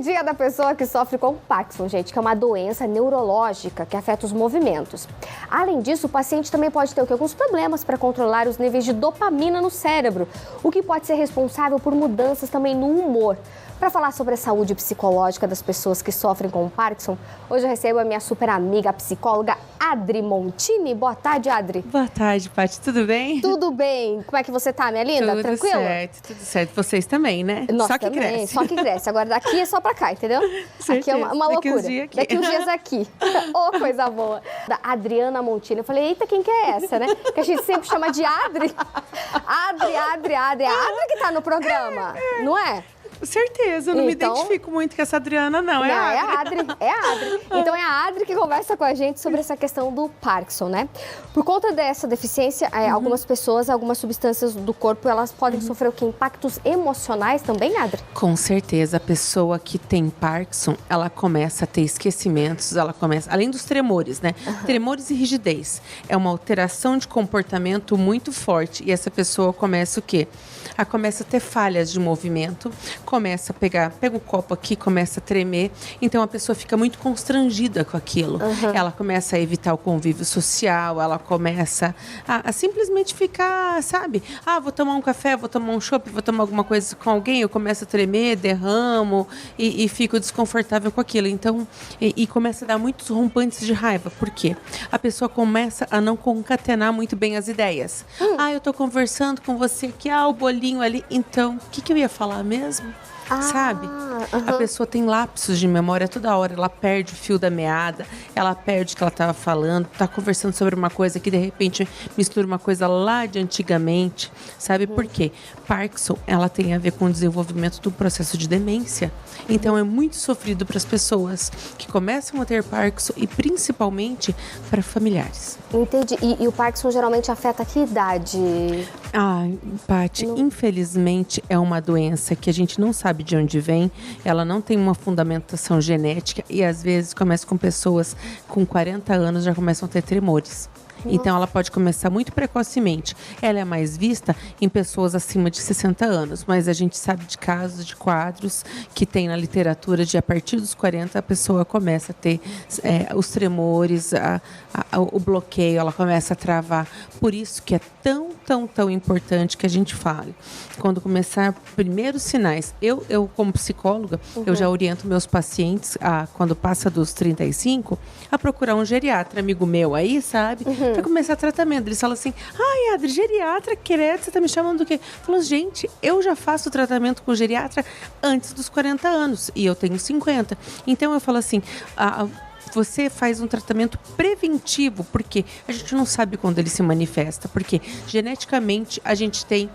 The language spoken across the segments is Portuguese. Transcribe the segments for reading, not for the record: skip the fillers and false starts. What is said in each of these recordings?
é dia da pessoa que sofre com Parkinson, gente, que é uma doença neurológica que afeta os movimentos. Além disso, o paciente também pode ter alguns problemas para controlar os níveis de dopamina no cérebro, o que pode ser responsável por mudanças também no humor. Para falar sobre a saúde psicológica das pessoas que sofrem com Parkinson, hoje eu recebo a minha super amiga, a psicóloga Adri Montini. Boa tarde, Adri. Boa tarde, Paty. Tudo bem? Tudo bem. Como é que você tá, minha linda? Tudo Tranquila? Tudo certo. Vocês também, né? Nós só que também, cresce. Só que cresce. Agora daqui é só pra cá, entendeu? Certeza. Aqui é uma loucura. Daqui uns dias aqui. Ô, coisa boa. Da Adriana Montini. Eu falei, eita, quem que é essa, né? Que a gente sempre chama de Adri. Adri. É a Adri que tá no programa, não é? Certeza, eu não me identifico muito com essa Adriana, não. É a Adri. É a Adri. Então é a Adri que conversa com a gente sobre essa questão do Parkinson, né? Por conta dessa deficiência, algumas pessoas, algumas substâncias do corpo, elas podem sofrer o quê? Impactos emocionais também, Adri? Com certeza, a pessoa que tem Parkinson, ela começa a ter esquecimentos, além dos tremores, né? Tremores e rigidez. É uma alteração de comportamento muito forte. E essa pessoa começa o quê? Ela começa a ter falhas de movimento, começa a pega o copo aqui, começa a tremer. Então a pessoa fica muito constrangida com aquilo. Ela começa a evitar o convívio social, ela começa a simplesmente ficar, sabe? Vou tomar um café, vou tomar um chopp, vou tomar alguma coisa com alguém, eu começo a tremer, derramo e fico desconfortável com aquilo. Então, e começa a dar muitos rompantes de raiva. Por quê? A pessoa começa a não concatenar muito bem as ideias. Eu tô conversando com você aqui, o bolinho ali. Então, o que eu ia falar mesmo? Sabe? A pessoa tem lapsos de memória toda hora, ela perde o fio da meada, ela perde o que ela estava falando, tá conversando sobre uma coisa que de repente mistura uma coisa lá de antigamente, sabe? Por quê? Parkinson, ela tem a ver com o desenvolvimento do processo de demência. Então é muito sofrido para as pessoas que começam a ter Parkinson e principalmente para familiares. Entendi. E o Parkinson geralmente afeta que idade? Paty, infelizmente é uma doença que a gente não sabe de onde vem, ela não tem uma fundamentação genética e às vezes começa com pessoas com 40 anos já começam a ter tremores. Então, ela pode começar muito precocemente. Ela é mais vista em pessoas acima de 60 anos, mas a gente sabe de casos, de quadros que tem na literatura de a partir dos 40 a pessoa começa a ter os tremores, o bloqueio, ela começa a travar. Por isso que é tão importante que a gente fale. Quando começar primeiros sinais, eu como psicóloga, eu já oriento meus pacientes, quando passa dos 35, a procurar um geriatra, amigo meu aí, sabe? Para começar tratamento. Eles falam assim, Adri, geriatra, querida, você tá me chamando do quê? Falou, gente, eu já faço tratamento com geriatra antes dos 40 anos e eu tenho 50. Então eu falo assim, você faz um tratamento preventivo, porque a gente não sabe quando ele se manifesta, porque geneticamente a gente tem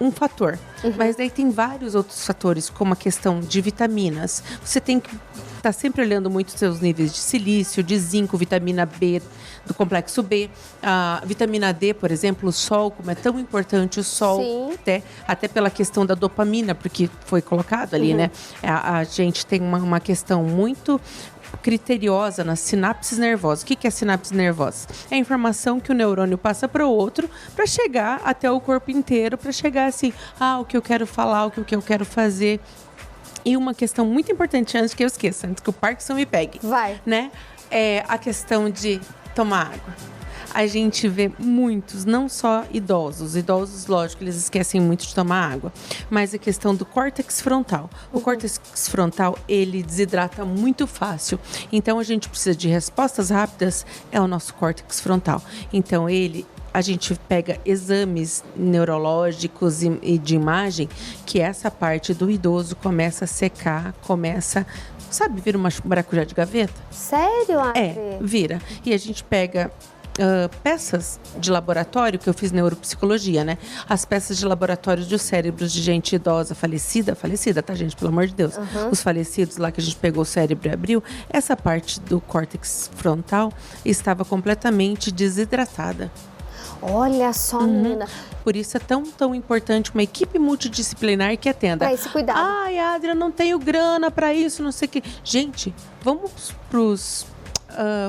um fator, mas daí tem vários outros fatores, como a questão de vitaminas. Você tem que estar sempre olhando muito os seus níveis de silício, de zinco, vitamina B, do complexo B, a vitamina D, por exemplo, o sol, como é tão importante o sol, até pela questão da dopamina, porque foi colocado ali, né? A gente tem uma questão muito criteriosa nas sinapses nervosas. O que é sinapse nervosa? É a informação que o neurônio passa para o outro para chegar até o corpo inteiro, para chegar assim, o que eu quero falar, o que eu quero fazer. E uma questão muito importante, antes que eu esqueça, antes que o Parkinson me pegue, né? É a questão de tomar água. A gente vê muitos, não só idosos. Idosos, lógico, eles esquecem muito de tomar água. Mas a questão do córtex frontal. O córtex frontal, ele desidrata muito fácil. Então, a gente precisa de respostas rápidas, é o nosso córtex frontal. Então, a gente pega exames neurológicos e de imagem, que essa parte do idoso começa a secar, sabe, vira uma maracujá de gaveta? Sério, Adri? Vira. E a gente pega peças de laboratório, que eu fiz neuropsicologia, né? As peças de laboratório dos cérebros de gente idosa falecida, tá, gente? Pelo amor de Deus. Os falecidos lá que a gente pegou o cérebro e abriu, essa parte do córtex frontal estava completamente desidratada. Olha só, menina. Por isso é tão importante uma equipe multidisciplinar que atenda. Pra esse cuidado. Adri, eu não tenho grana para isso, não sei o quê. Gente, vamos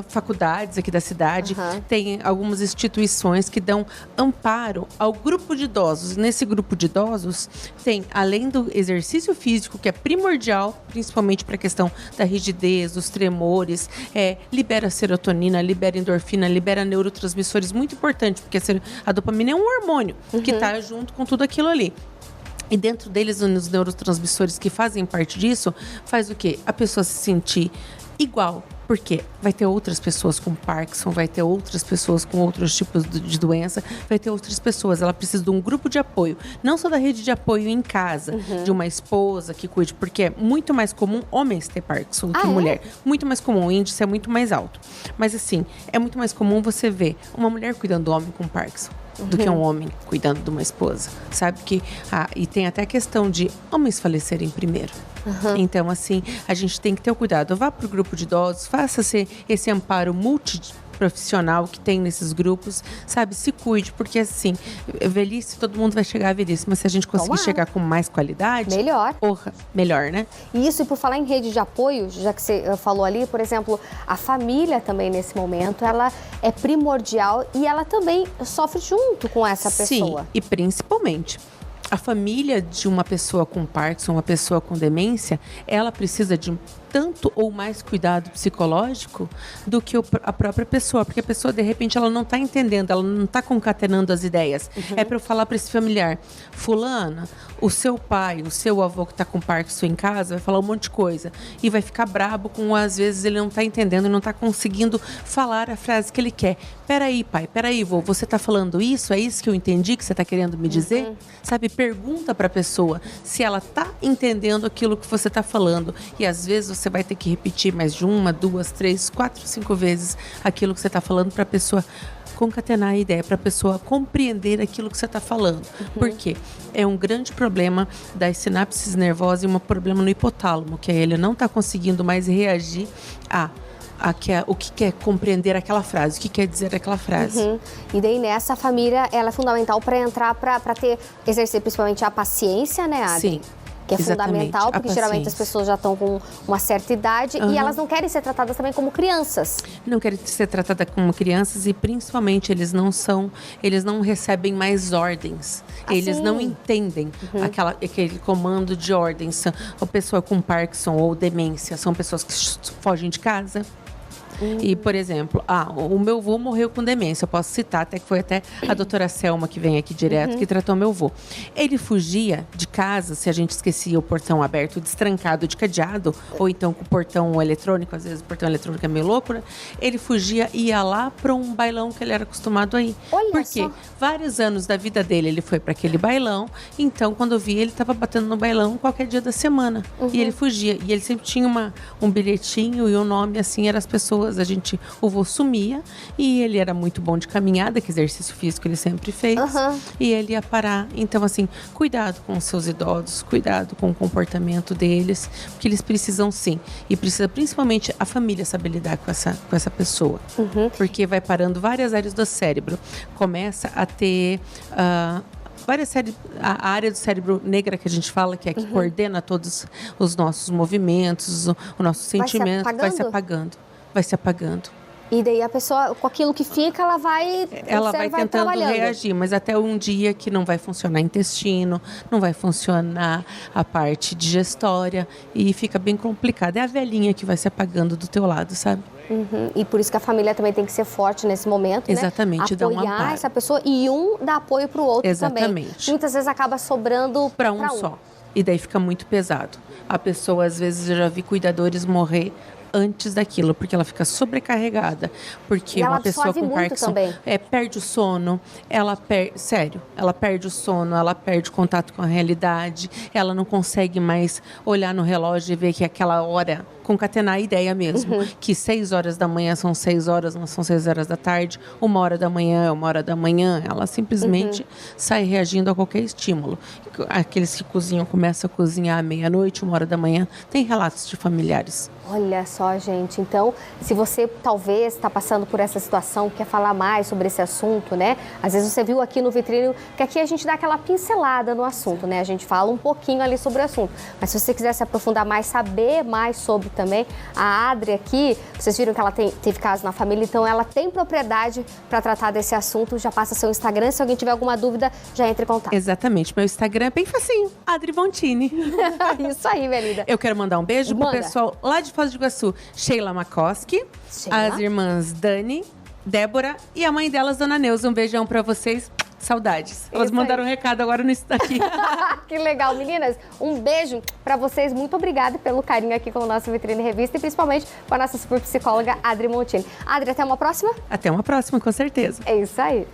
faculdades aqui da cidade, tem algumas instituições que dão amparo ao grupo de idosos. Nesse grupo de idosos tem, além do exercício físico, que é primordial, principalmente para a questão da rigidez, dos tremores, libera serotonina, libera endorfina, libera neurotransmissores, muito importante, porque a dopamina é um hormônio que está junto com tudo aquilo ali. E dentro deles, os neurotransmissores que fazem parte disso, faz o quê? A pessoa se sentir igual. Porque vai ter outras pessoas com Parkinson, vai ter outras pessoas com outros tipos de doença, vai ter outras pessoas. Ela precisa de um grupo de apoio, não só da rede de apoio em casa, de uma esposa que cuide, porque é muito mais comum homens ter Parkinson do que mulher. Muito mais comum, o índice é muito mais alto. Mas assim, é muito mais comum você ver uma mulher cuidando do homem com Parkinson do que um homem cuidando de uma esposa, sabe? E tem até a questão de homens falecerem primeiro. Então, assim, a gente tem que ter o cuidado. Vá para o grupo de idosos, faça-se esse amparo multiprofissional que tem nesses grupos, sabe? Se cuide, porque assim, velhice, todo mundo vai chegar à velhice, mas se a gente conseguir chegar com mais qualidade... Melhor. Porra, melhor, né? Isso, e por falar em rede de apoio, já que você falou ali, por exemplo, a família também nesse momento, ela é primordial e ela também sofre junto com essa pessoa. Sim, e principalmente... A família de uma pessoa com Parkinson, uma pessoa com demência, ela precisa de tanto ou mais cuidado psicológico do que a própria pessoa. Porque a pessoa, de repente, ela não está entendendo, ela não está concatenando as ideias. É para eu falar para esse familiar, fulana, o seu pai, o seu avô que está com Parkinson em casa, vai falar um monte de coisa. E vai ficar brabo com, às vezes, ele não está entendendo e não está conseguindo falar a frase que ele quer. Peraí, pai, peraí, vô, você está falando isso? É isso que eu entendi que você está querendo me dizer? Sabe, pergunta para a pessoa se ela está entendendo aquilo que você está falando. E às vezes você vai ter que repetir mais de 1, 2, 3, 4, 5 vezes aquilo que você está falando para a pessoa concatenar a ideia, para a pessoa compreender aquilo que você está falando. Por quê? É um grande problema das sinapses nervosas e um problema no hipotálamo, que ele não está conseguindo mais reagir o que quer compreender aquela frase, o que quer dizer aquela frase. E daí nessa família, ela é fundamental para entrar, para exercer principalmente a paciência, né, Adri? Sim. Que é fundamental, porque geralmente as pessoas já estão com uma certa idade e elas não querem ser tratadas também como crianças. Não querem ser tratadas como crianças e principalmente eles não recebem mais ordens. Eles não entendem aquele comando de ordens. A pessoa com Parkinson ou demência são pessoas que fogem de casa. E, por exemplo, o meu avô morreu com demência. Eu posso citar, até que foi até a doutora Selma, que vem aqui direto, que tratou meu avô. Ele fugia de casa se a gente esquecia o portão aberto, destrancado, de cadeado, ou então com o portão eletrônico, às vezes o portão eletrônico é meio louco, né? Ele fugia e ia lá para um bailão que ele era acostumado a ir. Porque vários anos da vida dele ele foi para aquele bailão, então quando eu vi ele estava batendo no bailão qualquer dia da semana. E ele fugia. E ele sempre tinha um bilhetinho e um nome, assim, eram as pessoas. O vô sumia e ele era muito bom de caminhada, que exercício físico ele sempre fez. E ele ia parar. Então, assim, cuidado com os seus idosos, cuidado com o comportamento deles, porque eles precisam sim. E precisa principalmente a família saber lidar com essa pessoa. Porque vai parando várias áreas do cérebro. Começa a ter... a área do cérebro negra que a gente fala, que é que coordena todos os nossos movimentos, o nosso sentimento, vai se apagando. E daí a pessoa, com aquilo que fica, ela vai tentando reagir, mas até um dia que não vai funcionar intestino, não vai funcionar a parte digestória e fica bem complicado. É a velhinha que vai se apagando do teu lado, sabe? E por isso que a família também tem que ser forte nesse momento, exatamente, né? Apoiar essa pessoa e um dá apoio para o outro também. Muitas vezes acaba sobrando para um só. E daí fica muito pesado. A pessoa, às vezes, eu já vi cuidadores morrer antes daquilo, porque ela fica sobrecarregada, porque uma pessoa com Parkinson perde o sono, ela perde o sono, ela perde o contato com a realidade, ela não consegue mais olhar no relógio e ver que aquela hora, concatenar a ideia mesmo, que 6 horas da manhã são 6 horas, não são 6 horas da tarde, 1 hora da manhã é 1 hora da manhã, ela simplesmente sai reagindo a qualquer estímulo. Aqueles que cozinham, começam a cozinhar à meia-noite, 1 hora da manhã, tem relatos de familiares. Olha só, gente, então, se você talvez está passando por essa situação, quer falar mais sobre esse assunto, né? Às vezes você viu aqui no Vitrine, que aqui a gente dá aquela pincelada no assunto, né? A gente fala um pouquinho ali sobre o assunto. Mas se você quiser se aprofundar mais, saber mais sobre também. A Adri aqui, vocês viram que ela teve caso na família, então ela tem propriedade para tratar desse assunto. Já passa seu Instagram, se alguém tiver alguma dúvida, já entre em contato. Exatamente, meu Instagram é bem facinho, Adri Montini. Isso aí, minha linda. Eu quero mandar um beijo pro pessoal lá de Foz do Iguaçu, Sheila Makoski, as irmãs Dani, Débora e a mãe delas, Dona Neuza. Um beijão pra vocês. Saudades. Elas mandaram um recado agora no Instagram. Que legal, meninas. Um beijo pra vocês. Muito obrigada pelo carinho aqui com a nossa Vitrine Revista e principalmente com a nossa super psicóloga Adri Montini. Adri, até uma próxima? Até uma próxima, com certeza. É isso aí.